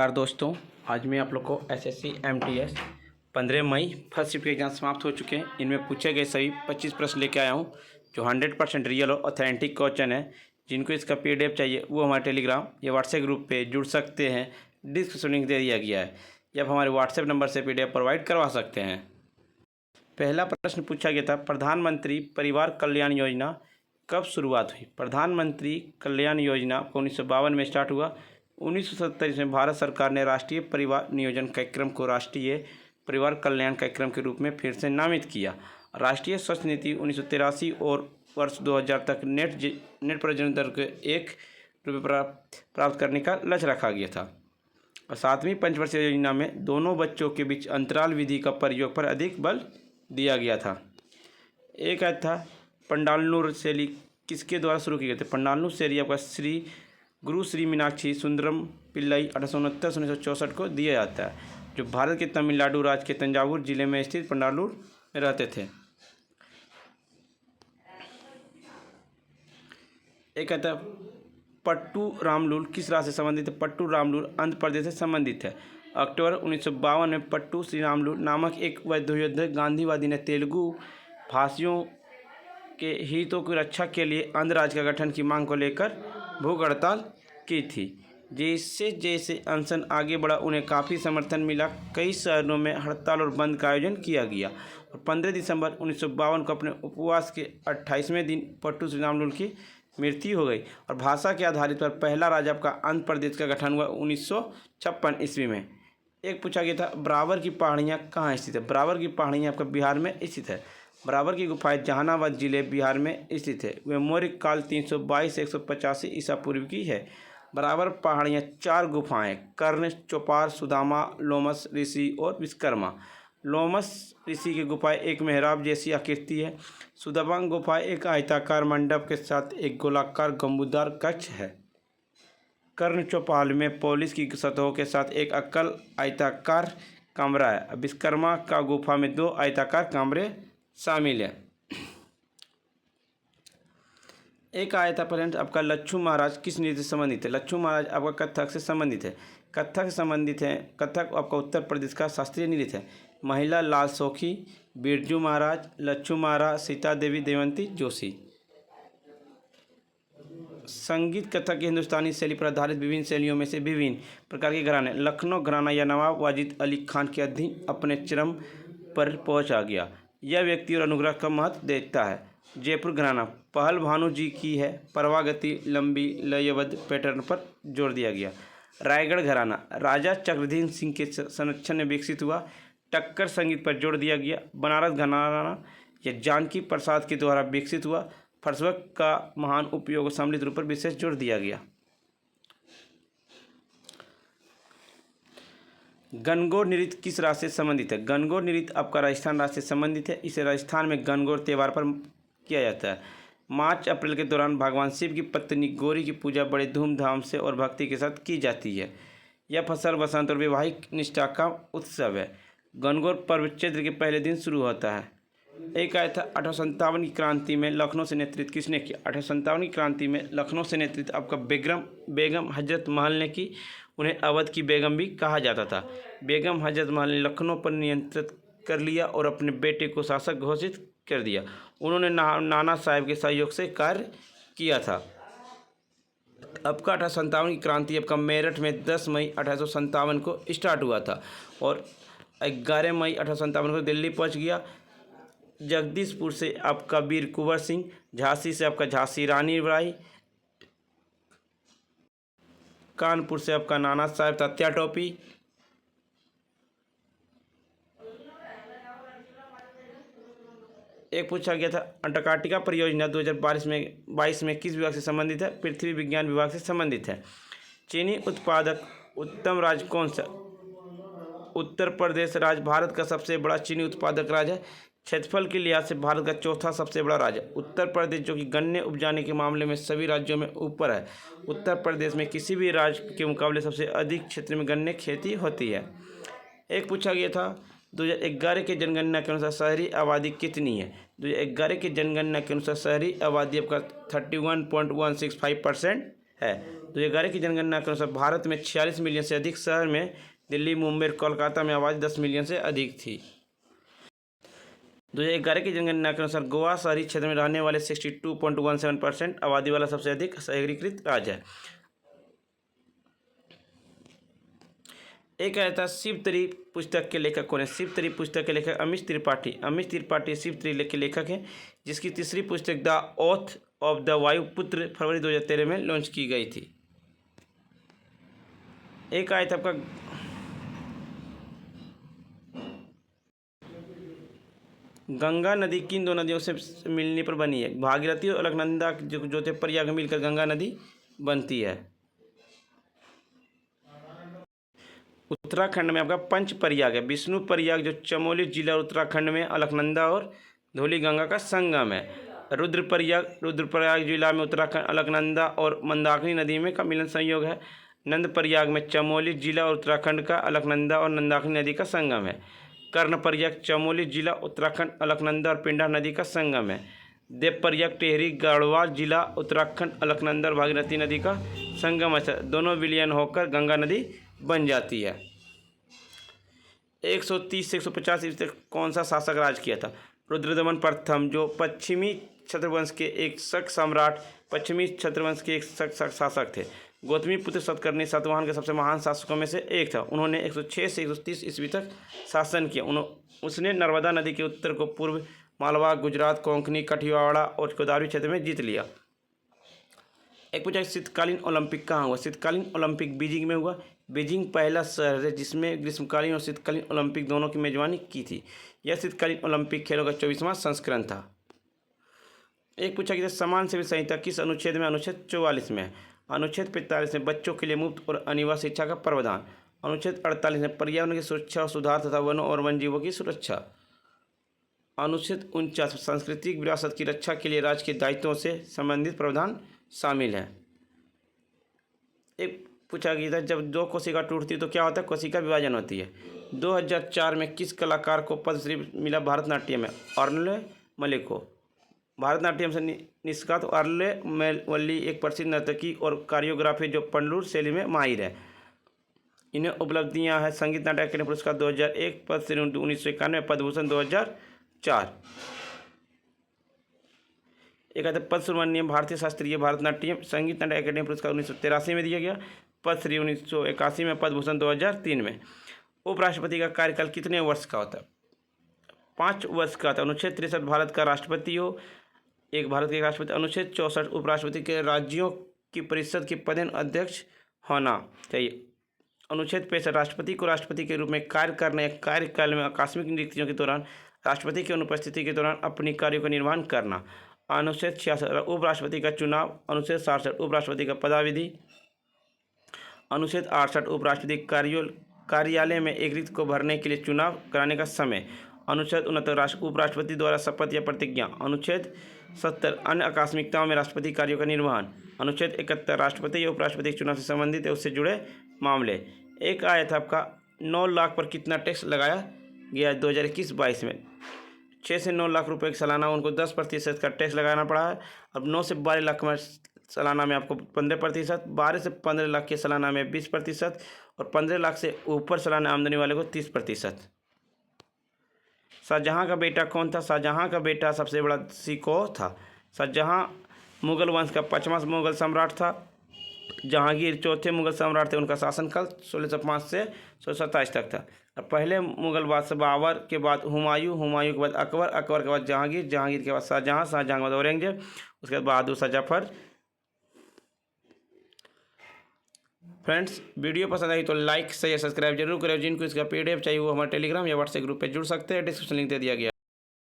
नमस्कार दोस्तों, आज मैं आप लोग को एसएससी एमटीएस 15 मई फर्स्ट शिफ्ट के एग्जाम समाप्त हो चुके हैं। इनमें पूछे गए सभी 25 प्रश्न लेके आया हूं जो 100% रियल और ऑथेंटिक क्वेश्चन है। जिनको इसका पीडीएफ चाहिए वो हमारे टेलीग्राम या व्हाट्सएप ग्रुप पे जुड़ सकते हैं। डिस्क्रिप्शन लिंक दे दिया गया है या हमारे व्हाट्सएप नंबर से पीडीएफ प्रोवाइड करवा सकते हैं। पहला प्रश्न पूछा गया था, प्रधानमंत्री परिवार कल्याण योजना कब शुरुआत हुई। प्रधानमंत्री कल्याण योजना 1952 में स्टार्ट हुआ। 1970 में भारत सरकार ने राष्ट्रीय परिवार नियोजन कार्यक्रम को राष्ट्रीय परिवार कल्याण कार्यक्रम के रूप में फिर से नामित किया। राष्ट्रीय स्वास्थ्य नीति 1983 और वर्ष 2000 तक नेट प्रजनन दर को 1 रुपये प्राप्त करने का लक्ष्य रखा गया था। और 7वीं पंचवर्षीय योजना में दोनों बच्चों के बीच अंतराल विधि का प्रयोग पर अधिक बल दिया गया था। एक था पंडालनुर शैली किसके द्वारा शुरू की गई थी। पंडालनुर शैली आपका गुरु श्री मीनाक्षी सुंदरम पिल्लई 1869 से 1964 को दिया जाता है, जो भारत के तमिलनाडु राज्य के तंजावुर जिले में स्थित पंडालुर में रहते थे। एक आता पट्टू रामलूल किस राज्य से संबंधित है। पट्टू रामलूल आंध्र प्रदेश से संबंधित है। अक्टूबर 1952 में पट्टू श्री रामलूल नामक एक वैद्योद्ध गांधीवादी ने तेलुगु भाषियों के हितों की रक्षा के लिए आंध्र राज्य का गठन की मांग को लेकर भूख हड़ताल की थी। जैसे जैसे अनशन आगे बढ़ा उन्हें काफ़ी समर्थन मिला। कई शहरों में हड़ताल और बंद का आयोजन किया गया और 15 दिसंबर 1952 को अपने उपवास के 28वें दिन पट्टू श्री रामलूल की मृत्यु हो गई। और भाषा के आधारित पर पहला राज्य आपका आंध्र प्रदेश का गठन हुआ 1956 ईस्वी में। एक पूछा गया था, बराबर की पहाड़ियाँ कहाँ स्थित है। बराबर की पहाड़ियाँ आपका बिहार में स्थित है। बराबर की गुफाएं जहानाबाद जिले बिहार में स्थित है। वे मौर्य काल 322 से 185 ईसा पूर्व की है। बराबर पहाड़ियाँ 4 गुफाएं कर्ण, चौपार, सुदामा, लोमस ऋषि और विश्वकर्मा। लोमस ऋषि की गुफाएं एक मेहराब जैसी आकृति है। सुदामा गुफाएं एक आयताकार मंडप के साथ एक गोलाकार गंबुदार कक्ष है। कर्ण चौपाल में पॉलिश की सतहों के साथ एक अक्कल आयताकार कमरा है। विश्वकर्मा का गुफा में 2 आयताकार कमरे शामिल है। एक आया था प्रश्न आपका, लच्छू महाराज किस नृत्य से संबंधित है। लच्छू महाराज आपका कथक से संबंधित है। कथक से संबंधित है। कथक आपका उत्तर प्रदेश का शास्त्रीय नृत्य है। महिला लाल सौखी, बिरजू महाराज, लच्छू महाराज, सीता देवी, देवंती जोशी। संगीत कथक की हिंदुस्तानी शैली पर आधारित विभिन्न शैलियों में से विभिन्न प्रकार के घराने। लखनऊ घराना या नवाब वाजिद अली खान के अधीन अपने चरम पर पहुंच आ गया। यह व्यक्ति और अनुग्रह का महत्व देता है। जयपुर घराना पहल भानु जी की है। परवागति लंबी लयबद्ध पैटर्न पर जोर दिया गया। रायगढ़ घराना राजा चक्रधीन सिंह के संरक्षण में विकसित हुआ। टक्कर संगीत पर जोर दिया गया। बनारस घराना यह जानकी प्रसाद के द्वारा विकसित हुआ। फर्सवर्क का महान उपयोग और सम्मिलित रूप पर विशेष जोर दिया गया। गणगौर नृत्य किस राज्य से संबंधित है। गणगौर नृत्य आपका राजस्थान राज्य से संबंधित है। इसे राजस्थान में गणगौर त्यौहार पर किया जाता है। मार्च अप्रैल के दौरान भगवान शिव की पत्नी गौरी की पूजा बड़े धूमधाम से और भक्ति के साथ की जाती है। यह फसल वसंत और वैवाहिक निष्ठा का उत्सव है। गणगौर पर्व चैत्र के पहले दिन शुरू होता है। एक आया था 1857 की क्रांति में लखनऊ से नेतृत्व किसने किया। 1857 की क्रांति में लखनऊ से नेतृत्व आपका बेगम हजरत महल ने की। उन्हें अवध की बेगम भी कहा जाता था। बेगम हजरत महल ने लखनऊ पर नियंत्रित कर लिया और अपने बेटे को शासक घोषित कर दिया। उन्होंने नाना साहब के सहयोग से कार्य किया था। आपका 1857 की क्रांति आपका मेरठ में 10 मई 1857 को स्टार्ट हुआ था और 11 मई 1857 को दिल्ली पहुंच गया। जगदीशपुर से आपका वीर कुंवर सिंह, झांसी से आपका झांसी रानी बाई, कानपुर से आपका नाना साहब तात्या टोपी, एक पूछा गया था अंटार्कटिका परियोजना 2022 में किस विभाग से संबंधित है। पृथ्वी विज्ञान विभाग से संबंधित है। चीनी उत्पादक उत्तम राज्य कौन सा। उत्तर प्रदेश राज्य भारत का सबसे बड़ा चीनी उत्पादक राज्य है। क्षेत्रफल के लिहाज से भारत का चौथा सबसे बड़ा राज्य उत्तर प्रदेश, जो कि गन्ने उपजाने के मामले में सभी राज्यों में ऊपर है। उत्तर प्रदेश में किसी भी राज्य के मुकाबले सबसे अधिक क्षेत्र में गन्ने खेती होती है। एक पूछा गया था 2011 के जनगणना के अनुसार शहरी आबादी कितनी है। 2011 के जनगणना के अनुसार शहरी आबादी आपका 31.165% है। 2011 की जनगणना के अनुसार भारत में 46 मिलियन से अधिक शहर में दिल्ली, मुंबई और कोलकाता में आबादी 10 मिलियन से अधिक थी। 2011 की जनगणना के अनुसार गोवा शहरी क्षेत्र में रहने वाले 62.17% आबादी वाला सबसे अधिक शहरीकृत राज्य है। एक आया था शिवतरी पुस्तक के लेखक कौन है? शिवतरी पुस्तक के लेखक अमीश त्रिपाठी। अमीश त्रिपाठी शिवतरी के लेखक हैं, जिसकी तीसरी पुस्तक द ओथ ऑफ द वायुपुत्र फरवरी 2013 में लॉन्च की गई थी। एक आया था आपका गंगा नदी किन दो नदियों से मिलने पर बनी है? भागीरथी और अलकनंदा जो थे प्रयाग मिलकर गंगा नदी बनती है। उत्तराखंड में आपका पंच प्रयाग है। विष्णु प्रयाग जो चमोली जिला उत्तराखंड में अलकनंदा और धौली गंगा का संगम है। रुद्रप्रयाग जिला में उत्तराखंड अलकनंदा और मंदाकिनी नदी में का मिलन संयोग है। नंदप्रयाग में चमोली जिला और उत्तराखंड का अलकनंदा और मंदाकिनी नदी का संगम है। कर्णप्रयाग चमोली जिला उत्तराखंड अलकनंदा और पिंडा नदी का संगम है। देवप्रयाग टेहरी गढ़वाल जिला उत्तराखंड अलकनंदा और भागीरथी नदी का संगम है। दोनों विलयन होकर गंगा नदी बन जाती है। 130 से 150 ईस्वी तक कौन सा शासक राज किया था? रुद्रदमन प्रथम जो पश्चिमी छत्रवंश के एक शक सम्राट पश्चिमी छत्रवंश के एक शक शासक थे। गौतमी पुत्र सतकर्णी सातवाहन के सबसे महान शासकों में से एक था। उन्होंने 106 से 130 ईस्वी तक शासन किया। उसने नर्मदा नदी के उत्तर को पूर्व मालवा, गुजरात, कोंकणी, कठियावाड़ और गोदावरी क्षेत्र में जीत लिया। एक पूछा शीतकालीन ओलंपिक कहाँ हुआ? शीतकालीन ओलंपिक बीजिंग में हुआ। बीजिंग पहला शहर है जिसमें ग्रीष्मकालीन और शीतकालीन ओलंपिक दोनों की मेजबानी की थी। यह शीतकालीन ओलंपिक खेलों का 24वां संस्करण था। एक पूछा कि समान सेवा संहिता किस अनुच्छेद में? अनुच्छेद 44 में। अनुच्छेद 45 में बच्चों के लिए मुफ्त और अनिवार्य शिक्षा का प्रावधान। अनुच्छेद 48 में पर्यावरण की सुरक्षा और सुधार तथा वनों और वन्यजीवों की सुरक्षा। अनुच्छेद 49 सांस्कृतिक विरासत की रक्षा के लिए राज्य के दायित्वों से संबंधित प्रावधान शामिल है। एक पूछा गया था जब दो कोशिका टूटती है तो क्या होता है? कोशिका विभाजन होती है। 2004 में किस कलाकार को पद्मश्री मिला भरतनाट्यम में? अर्ले मलिक को। भरतनाट्यम से निष्कात अर्ले वल्ली एक प्रसिद्ध नर्तकी और कोरियोग्राफी जो पंडलूर शैली में माहिर है। इन्हें उपलब्धियां हैं संगीत नाटक अकादमी पुरस्कार 2001, पद्मश्री 1991, पद्मभूषण 2004। एक आता पद्म सुब्रमण्यम भारतीय शास्त्रीय भरतनाट्यम संगीत नाटक अकादमी पुरस्कार 1983 में दिया गया, पद्मश्री 1981 में, पद्मभूषण 2003 में। उपराष्ट्रपति का कार्यकाल कितने वर्ष का होता है? 5 वर्ष का था। अनुच्छेद 63 भारत का राष्ट्रपति हो, एक भारत के राष्ट्रपति। अनुच्छेद 64 उपराष्ट्रपति के राज्यों की परिषद के पदेन अध्यक्ष होना चाहिए। अनुच्छेद 65 राष्ट्रपति को राष्ट्रपति के रूप में कार्य करने या कार्यकाल में आकस्मिक नियुक्तियों के दौरान राष्ट्रपति की अनुपस्थिति के दौरान अपनी कार्यों का निर्वहन करना। अनुच्छेद 66 उपराष्ट्रपति का चुनाव। अनुच्छेद 67 उपराष्ट्रपति का पदाविधि। अनुच्छेद 68 उपराष्ट्रपति कार्यालय में एक रिक्त को भरने के लिए चुनाव कराने का समय। अनुच्छेद 69 उपराष्ट्रपति द्वारा शपथ या प्रतिज्ञा। अनुच्छेद 70 अन्य आकस्मिकताओं में राष्ट्रपति कार्यों का निर्वहन। अनुच्छेद 71 राष्ट्रपति या उपराष्ट्रपति के चुनाव से संबंधित है उससे जुड़े मामले। एक आया था आपका 9 लाख पर कितना टैक्स लगाया गया 2021-22 में? 6 से 9 लाख रुपए सालाना उनको 10% का टैक्स लगाना पड़ा है। अब 9 से 12 लाख में सालाना में आपको 15%, 12 से 15 लाख के सालाना में 20% और 15 लाख से ऊपर सालाना आमदनी वाले को 30%। शाहजहाँ का बेटा कौन था? शाहजहाँ का बेटा सबसे बड़ा सिको था। शाहजहाँ मुगल वंश का 5वां मुगल सम्राट था। जहांगीर चौथे मुगल सम्राट थे। उनका शासनकाल 1605 से 1627 तक था। अब पहले मुगल बादशाह बाबर के बाद हुमायूं के बाद अकबर के बाद जहांगीर के बाद शाहजहाँ के बाद औरंगजेब, उसके बाद बहादुर शाह जफर। फ्रेंड्स, वीडियो पसंद आई तो लाइक शेयर सब्सक्राइब जरूर करें। जिनको इसका PDF चाहिए वो हमारे टेलीग्राम या व्हाट्सएप ग्रुप पे जुड़ सकते हैं। डिस्क्रिप्शन लिंक दे दिया गया है।